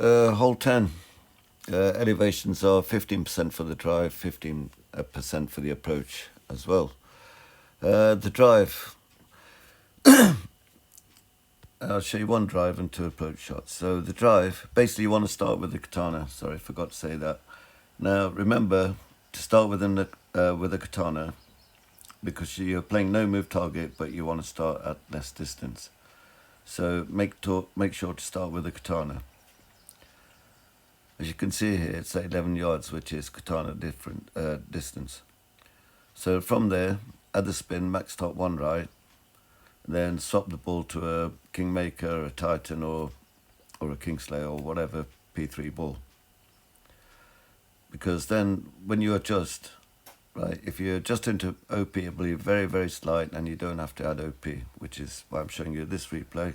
Hole 10. Elevations are 15% for the drive, 15% for the approach as well. The drive, I'll show you one drive and two approach shots. So the drive, basically you want to start with the katana. Sorry, I forgot to say that. Now remember to start with a katana, because you're playing no move target, but you want to start at less distance. So make sure to start with a katana. As you can see here, it's 11 yards, which is katana different distance. So from there, add the spin, max top one right, then swap the ball to a Kingmaker, a Titan, or a Kingslayer, or whatever P3 ball. Because then when you adjust, right, if you adjust into OP, it will be very, very slight, and you don't have to add OP, which is why I'm showing you this replay.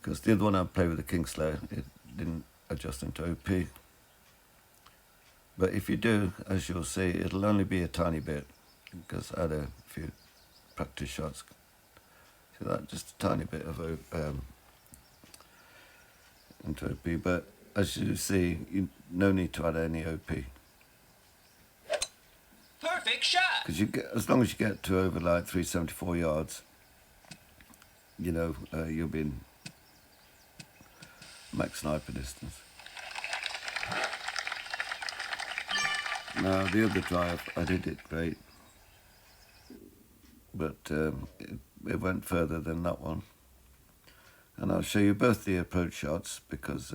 Because the other one I played with the Kingslayer, it didn't adjust into OP. But if you do, as you'll see, it'll only be a tiny bit, because I had a few practice shots. So that just a tiny bit of into OP, but as you see, no need to add any OP. Perfect shot. Because you get, as long as you get to over like 374 yards, you know, you'll be in max sniper distance. Now the other drive, I did it great, but it went further than that one. And I'll show you both the approach shots, because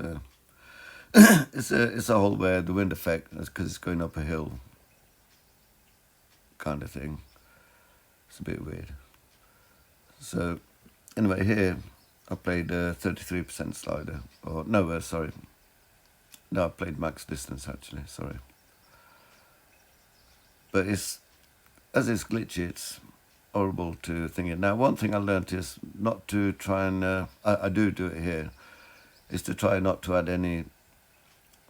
it's a hole where the wind effect, because it's going up a hill kind of thing. It's a bit weird. So anyway, here I played a 33% slider, or no, sorry. No, I played max distance actually, sorry. But as it's glitchy, it's horrible to think it. Now, one thing I learned is not to try and, I do it here, is to try not to add any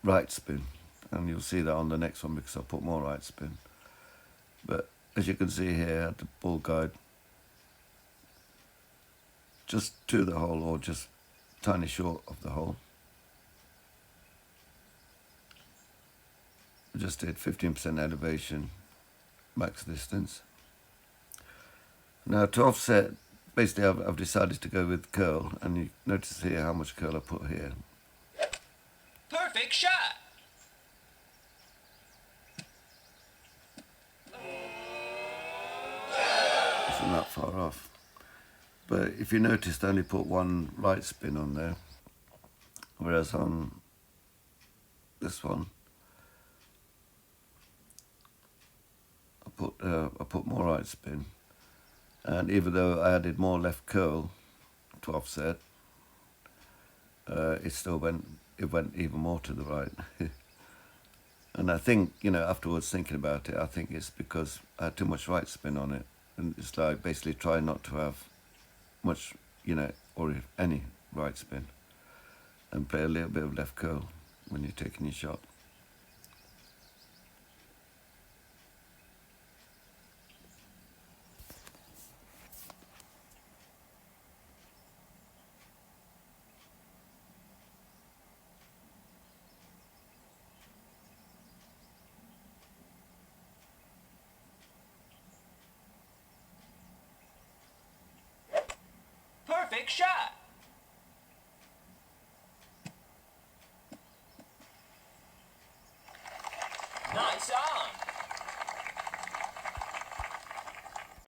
right spin. And you'll see that on the next one, because I'll put more right spin. But as you can see here, at the ball guide, just to the hole, or just tiny short of the hole. I just did 15% elevation, max distance. Now to offset, basically I've decided to go with curl, and you notice here how much curl I put here. Perfect shot. Isn't that far off? But if you noticed, I only put one right spin on there, whereas on this one, I put more right spin. And even though I added more left curl to offset, it still went even more to the right. And I think, you know, afterwards thinking about it, I think it's because I had too much right spin on it. And it's like basically try not to have much, you know, or if any right spin, and play a little bit of left curl when you're taking your shot. Perfect shot. Nice on.